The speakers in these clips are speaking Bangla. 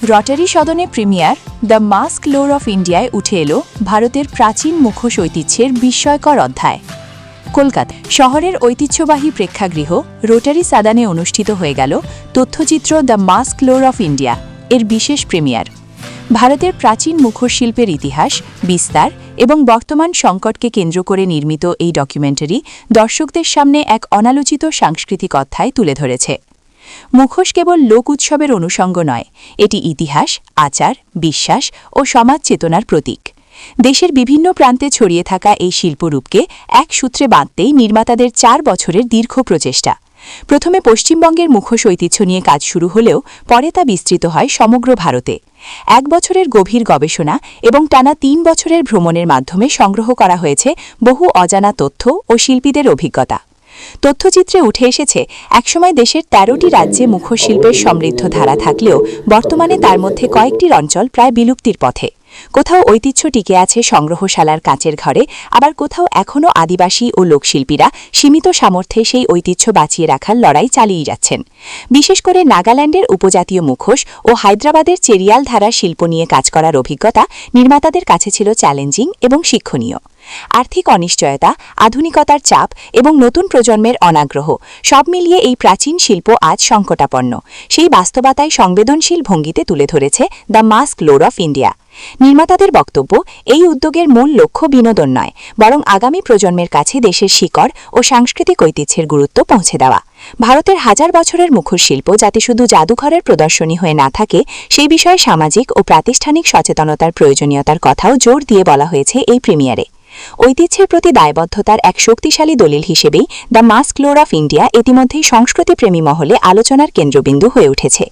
রটারি সদনে premiere the mask lore of ইন্ডিয়ায় উঠে এলো ভারতের প্রাচীন মুখোশ ঐতিহ্যের বিস্ময়কর অধ্যায়। কলকাতা শহরের ঐতিহ্যবাহী প্রেক্ষাগৃহ রোটারি সাদানে অনুষ্ঠিত হয়ে গেল তথ্যচিত্র the mask lore of India এর বিশেষ প্রিমিয়ার। ভারতের প্রাচীন মুখোশ শিল্পের ইতিহাস, বিস্তার এবং বর্তমান সংকটকে কেন্দ্র করে নির্মিত এই ডকুমেন্টারি দর্শকদের সামনে এক অনালোচিত সাংস্কৃতিক অধ্যায় তুলে ধরেছে। মুখোশ কেবল লোক উৎসবের অনুষঙ্গ নয়, এটি ইতিহাস, আচার, বিশ্বাস ও সমাজ চেতনার প্রতীক। দেশের বিভিন্ন প্রান্তে ছড়িয়ে থাকা এই শিল্পরূপকে এক সূত্রে বাঁধতেই নির্মাতাদের 4 বছরের দীর্ঘ প্রচেষ্টা। প্রথমে পশ্চিমবঙ্গের মুখোশ ঐতিহ্য নিয়ে কাজ শুরু হলেও পরে তা বিস্তৃত হয় সমগ্র ভারতে। 1 বছরের গভীর গবেষণা এবং টানা 3 বছরের ভ্রমণের মাধ্যমে সংগ্রহ করা হয়েছে বহু অজানা তথ্য ও শিল্পীদের অভিজ্ঞতা। তথ্যচিত্রে উঠে এসেছে একসময় দেশের 13টি রাজ্যে মুখোশ শিল্পের সমৃদ্ধ ধারা থাকলেও বর্তমানে তার মধ্যে কয়েকটি অঞ্চল প্রায় বিলুপ্তির পথে। কোথাও ঐতিহ্য টিকে আছে সংগ্রহশালার কাঁচের ঘরে, আবার কোথাও এখনও আদিবাসী ও লোকশিল্পীরা সীমিত সামর্থ্যে সেই ঐতিহ্য বাঁচিয়ে রাখার লড়াই চালিয়ে যাচ্ছেন। বিশেষ করে নাগাল্যান্ডের উপজাতীয় মুখোশ ও হায়দ্রাবাদের চেরিয়াল ধারা শিল্প নিয়ে কাজ করার অভিজ্ঞতা নির্মাতাদের কাছে ছিল চ্যালেঞ্জিং এবং শিক্ষণীয়। আর্থিক অনিশ্চয়তা, আধুনিকতার চাপ এবং নতুন প্রজন্মের অনাগ্রহ সব মিলিয়ে এই প্রাচীন শিল্প আজ সংকটাপন্ন। সেই বাস্তবতায় সংবেদনশীল ভঙ্গিতে তুলে ধরেছে the mask lore of India. নির্মাতাদের বক্তব্য, এই উদ্যোগের মূল লক্ষ্য বিনোদন নয়, বরং আগামী প্রজন্মের কাছে দেশের শিকড় ও সাংস্কৃতিক ঐতিহ্যের গুরুত্ব পৌঁছে দেওয়া। ভারতের হাজার বছরের মুখোশ শিল্প যাতে শুধু জাদুঘরের প্রদর্শনী হয়ে না থাকে, সেই বিষয়ে সামাজিক ও প্রাতিষ্ঠানিক সচেতনতার প্রয়োজনীয়তার কথাও জোর দিয়ে বলা হয়েছে এই প্রিমিয়ারে। ঐতিহ্যের প্রতি দায়বদ্ধতার এক শক্তিশালী দলিল হিসেবেই the mask lore of India ইতিমধ্যেই সংস্কৃতিপ্রেমী মহলে আলোচনার কেন্দ্রবিন্দু হয়ে উঠেছে।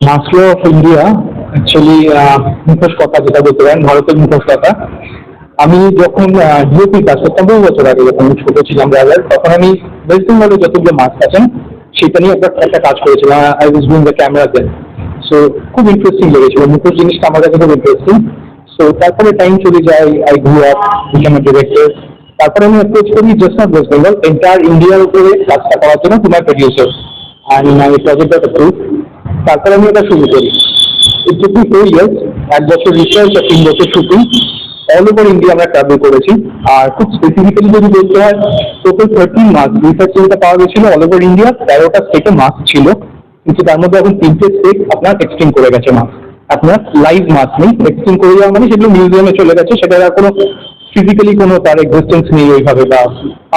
Mask low of India actually মুখোশ কথা যেটা বলতে পারেন, ভারতের মুখোশ কথা। আমি যখন ডিওপি কাজ করতাম বহু বছর আগে, যখন আমি ছোট ছিলাম রাজার, তখন আমি ওয়েস্ট বেঙ্গলে যতগুলো মাস্ক আছেন সেটা নিয়ে একটা কাজ করেছিলাম। I was doing the camera then. So খুব ইন্টারেস্টিং লেগেছিল, মুখোশ জিনিসটা আমার কাছে খুব ইন্টারেস্টিং। সো তারপরে টাইম চলে যায়, I grew up, become a director. তারপরে আমি অ্যাপ্রোচ করি just not waste Bengal, entire ইন্ডিয়ার উপরে কাজটা করার জন্য to my producer, and my project goat approved. তারপরে আমি এটা শুরু করি। ইট টুক মি 4 ইয়ার্স, 1 বছর রিসার্চ আর 3 বছর শুটিং। অল ওভার ইন্ডিয়া আমরা ট্রাভেল করেছি। আর খুব স্পেসিফিক্যালি যদি বলতে হয়, টোটাল 13 মাস্ক রিসার্চ যেটা পাওয়া গেছিল অল ওভার ইন্ডিয়া, 13টা স্টেটে মাস্ক ছিল। কিন্তু তার মধ্যে এখন 3টে স্টেট আপনার এক্সটেন্ড করে গেছে মাস্ক। আপনার লাইভ মাস্ক নেই, এক্সটেন্ড করে যাওয়া মানে সেগুলো মিউজিয়ামে চলে গেছে, সেটার আর কোনো ফিজিক্যালি কোনো তার এক্সিস্টেন্স নেই ওইভাবে, বা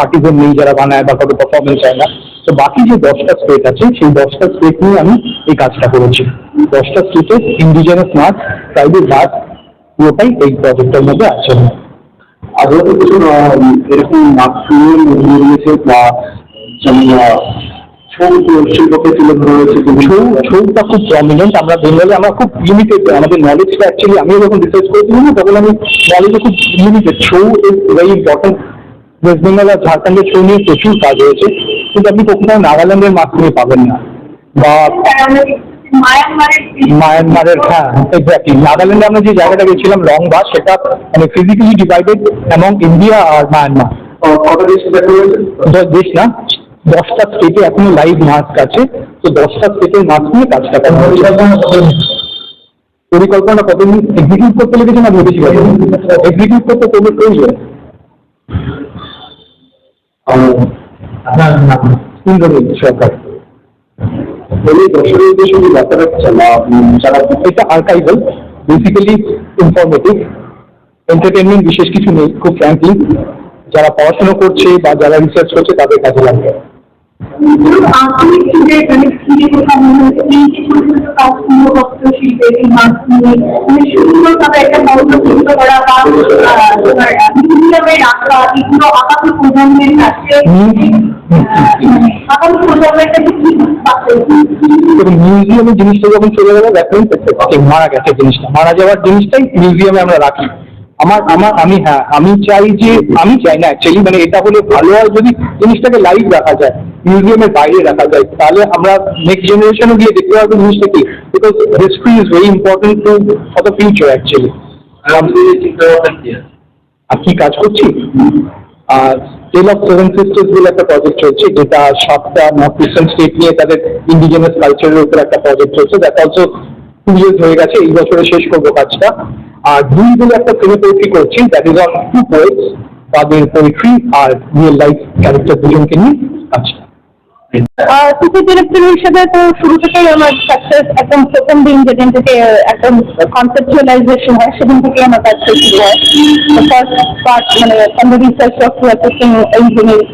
আর্টিজান নেই যারা বানায় বা কত পারফরমেন্স হয় না। তো বাকি যে 10টা স্টেট আছে সেই 10টা স্টেট নিয়ে আমি এই কাজটা করেছি। 10টা স্টেটে ইন্ডিজিনাস মাস্ক, ট্রাইবাল মাস্ক পুরোটাই এই প্রজেক্টের মধ্যে আছে। আরও কিছু এরকম মাস্ক নিয়ে রয়েছে বা শিল্পকে তুলে ধরা হয়েছে। ছৌটা খুব প্রমিনেন্ট। আমরা বেঙ্গলে আমরা খুব লিমিটেড, আমাদের নলেজটা অ্যাকচুয়ালি আমিও যখন রিসার্চ করেছিলাম না তখন আমি নলেজে খুব limited. Chhau is very important. West Bengal আর ঝাড়খণ্ডের ছৌ নিয়ে প্রচুর কাজ হয়েছে, কিন্তু আপনি কখনো নাগাল্যান্ডের মাস্ক নিয়ে পাবেন না, বা মায়ানমারের। হ্যাঁ, এক্স্যাক্টলি। নাগাল্যান্ডে আমরা যে জায়গাটা গেছিলাম লংবা, সেটা মানে ফিজিক্যালি ডিভাইডেড অ্যামং ইন্ডিয়া আর মায়ানমার। কত দেশ দেশ না, 10টা স্টেটে এখনো লাইভ মাস্ক আছে। তো 10টা স্টেটের মাস্ক নিয়ে কাজটা করা হয়েছে। পরিকল্পনা কতদিন এক্সিকিউট করতে লেগেছে না ভেবেছি, এক্সিকিউট করতে কবে প্রয়োজন সরকার। এটা আর্কাইভাল, বেসিক্যালি ইনফরমেটিভ, এন্টারটেনমেন্ট, বিশেষ কিছু নেই। খুব ফ্র্যাঙ্কলি যারা পড়াশোনা করছে বা যারা রিসার্চ করছে তাদের কাজে লাগবে। আধুনিক যুগের মানে ফিরে কোথাও মনে হচ্ছে এই যে ছোট ছোট কাজগুলো হস্তশিল্পের এই মাধ্যমে মানে সুন্দরভাবে একটা বন্ধুত্ব করা বা তোমার মিউজিয়ামে রাখা এগুলো আগামী প্রজন্মের কাছে আগামী প্রজন্মের কাছে কি মিউজিয়ামের জিনিসটা যখন চলে গেল দেখবেন মারা গেছে জিনিসটা, মারা যাওয়ার জিনিসটাই মিউজিয়ামে আমরা রাখি। আমি চাই না অ্যাকচুয়ালি, মানে এটা হলে ভালো হয় যদি জিনিসটাকে লাইভ রাখা যায়, মিউজিয়ামের বাইরে রাখা যায়, তাহলে আমরা নেক্সট জেনারেশনও গিয়ে দেখতে পারবো জিনিসটা কি, because history is very important to for the future actually. আর কি কাজ করছি, টেল অফ সেভেন সিস্টার্স বলে একটা প্রজেক্ট চলছে, যেটা 7টা নর্থ ইস্টার্ন স্টেট নিয়ে তাদের ইন্ডিজিনাস কালচারের উপর একটা প্রজেক্ট চলছে। দ্যাট অলসো 2 years হয়ে গেছে, এই বছরে শেষ করবো কাজটা। আর দুই বলে একটা সিনে পোয়েট্রি করছি, দ্যাট ইজ অন 2 poets, তাদের পোয়েট্রি আর রিয়েল লাইফ ক্যারেক্টার দুজনকে নিয়ে কাজটা। সুপার ডিরেক্টর হিসেবে তো শুরু থেকেই আমার সাকসেস একদম প্রথম দিন যেদিন থেকে একদম কনসেপচুয়ালাইজেশন হয় সেদিন থেকেই আমার কাজ শুরু হয়। ফার্স্ট পার্ট মানে from the research of assisting engineering,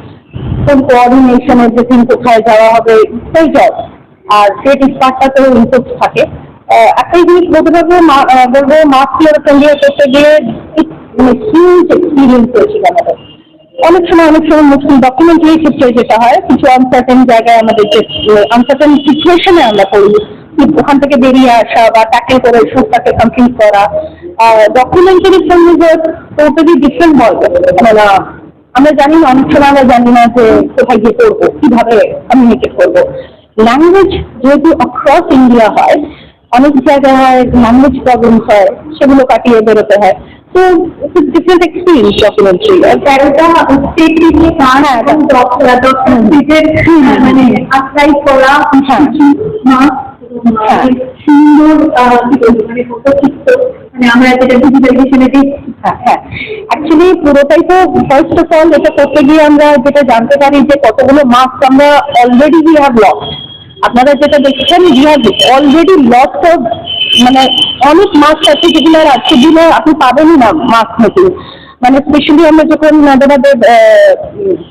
কোন কোঅর্ডিনেশন এভরিথিং, কোথায় যাওয়া হবে, সেই জব। আর ক্রিয়েটিভ পার্টটাতেও ইনপুট থাকে। একটাই জিনিস বলতে পারবো, বলবো মাস্ক ক্লিয়ার অফ ইন্ডিয়া করতে গিয়ে মানে হিউজ এক্সপিরিয়েন্স হয়েছিল আমাদের। অনেক সময় মুশকিল ডকুমেন্টারি ক্ষেত্রে যেটা হয়, কিছু আনসার্টেন জায়গায় আমাদের যে আনসার্টেন সিচুয়েশনে আমরা পড়ি, ওখান থেকে বেরিয়ে আসা বা ট্যাকেল করে শুটটাকে কমপ্লিট করা। Documentary film totally different ball. মানে আমরা জানি না, অনেক সময় আমরা জানি না যে কোথায় গিয়ে করবো, কিভাবে কমিউনিকেট করবো। ল্যাঙ্গুয়েজ যেহেতু অক্রস ইন্ডিয়া হয়, অনেক জায়গায় হয় ল্যাঙ্গুয়েজ প্রবলেম হয়, সেগুলো কাটিয়ে বেরোতে হয়। তো ডিফারেন্ট এক্সপিরিয়েন্স ডকুমেন্টারি। তেরোটা স্টেট নিয়ে গান এবং মানে আপ্লাই করা সুন্দর মানে ফটোচিত্র, মানে আমরা যেটা ডিজিটাইজেশনে দেখছি। হ্যাঁ, অ্যাকচুয়ালি পুরোটাই তো ফার্স্ট অফ অল এটা করতে গিয়ে আমরা যেটা জানতে পারি যে কতগুলো মার্কস আমরা অলরেডি উই হ্যাভ লস্ট। আপনারা যেটা দেখছেন we have already lost of, মানে অনেক মার্কস আছে যেগুলো আর আজকের দিনে আপনি পাবেনই না মার্কস নতুন। মানে স্পেশালি আমরা যখন আমাদের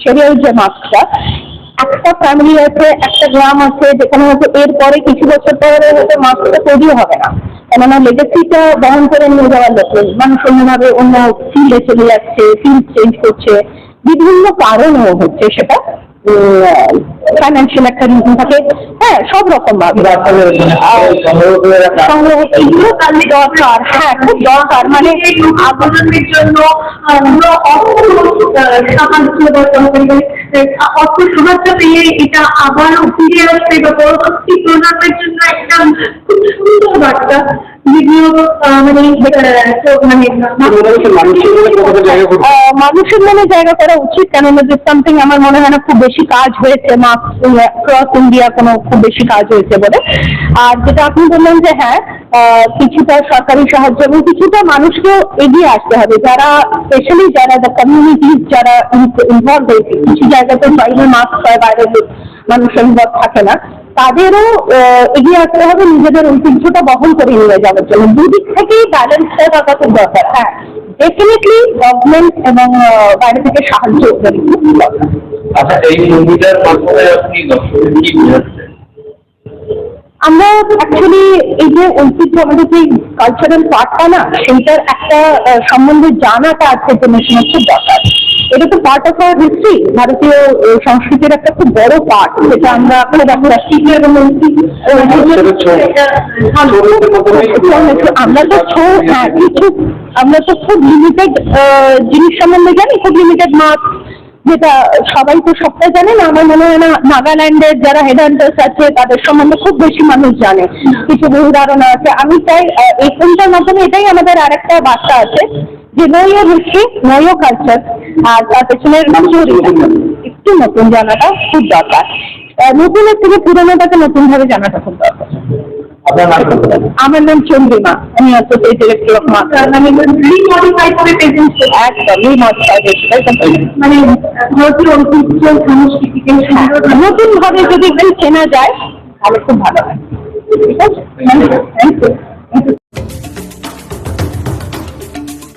সেরিয়াল যে মার্কসটা, একটা ফ্যামিলি আছে, একটা গ্রাম আছে যেখানে হয়তো এরপরে কিছু বছর পরে হয়তো মার্কসটা তৈরিও হবে না, কেননা লেগেসিটা বহন করে নিয়ে যাওয়ার লোক নেই। মানুষ অন্যভাবে অন্য ফিল্ডে চলে যাচ্ছে, ফিল্ড চেঞ্জ করছে, বিভিন্ন কারণেও হচ্ছে সেটা। ফাইন্যান্সিয়াল একটা রিজন থাকে, হ্যাঁ, সব রকম ভাবে সংগ্রহ দরকার। হ্যাঁ, খুব দরকার, মানে আন্দোলনের জন্য সাহায্য অর্থ সাহায্য পেয়ে এটা আবারও ফিরে আসবে বা পরবর্তী প্রজন্মের জন্য একটা খুব সুন্দর বার্তা, যেগুলো মানে মানুষের মনে জায়গা করা উচিত। কেননা যে সামথিং আমার মনে হয় না খুব বেশি কাজ হয়েছে ক্রস ইন্ডিয়া কোনো খুব বেশি কাজ হয়েছে বলে। আর যেটা আপনি বললেন যে হ্যাঁ, কিছুটা সরকারি সাহায্য এবং কিছুটা মানুষকেও এগিয়ে আসতে হবে, যারা স্পেশালি যারা দ্য কমিউনিটিজ যারা ইনভলভ হয়েছে। কিছু জায়গাতে বাইরে মাস্ক হয়, বাইরে মানুষ ইনভলভ থাকে না, তাদেরও এগিয়ে আসতে হবে নিজেদের ঐতিহ্যটা বহন করে নিয়ে যাওয়ার জন্য। দুদিক থেকেই ব্যালেন্সটা থাকা খুব দরকার। হ্যাঁ, ডেফিনেটলি গভর্নমেন্ট এবং বাইরে থেকে সাহায্য খুব দরকার। আচ্ছা, এই মুভিটার মাধ্যমে আপনি দর্শকদের কি বোঝাচ্ছেন? আমরা অ্যাকচুয়ালি এই যে ঐতিহ্য, আমাদের যে কালচারাল পার্টটা না, সেইটার একটা সম্বন্ধে জানাটা আজকের জেনারেশনের খুব দরকার। এটা তো পার্ট অফ আওয়ার হিস্ট্রি, ভারতীয় সংস্কৃতির একটা খুব বড় পার্ট, যেটা আমরা আমরা তো খুব লিমিটেড জিনিস সম্বন্ধে জানি, খুব লিমিটেড মার্ক, যেটা সবাই তো সবটাই জানে না। আমার মনে হয় না নাগাল্যান্ডের যারা হেড হান্টার্স আছে তাদের সম্বন্ধে খুব বেশি মানুষ জানে, কিছু বহু ধারণা আছে। আমি চাই এই ফিল্মটার মাধ্যমে এটাই আমাদের আর একটা বার্তা আছে যে know your history, know your culture, আর তার পেছনের একটু নতুন জানাটা খুব দরকার। নতুনের থেকে পুরোনোটাকে নতুন ভাবে জানাটা খুব দরকার। আমার নাম চন্দ্রিমা, আমি অ্যাসোসিয়েট ডিরেক্টর অফ মার্ক। আমি রিমডিফাই করে প্রেজেন্ট, একদম রিমডিফাই, মানে ভারতীয় ঐতিহ্য সংস্কৃতিকে নতুন ভাবে যদি একটু চেনা যায় তাহলে খুব ভালো হয়। ঠিক আছে, থ্যাংক ইউ।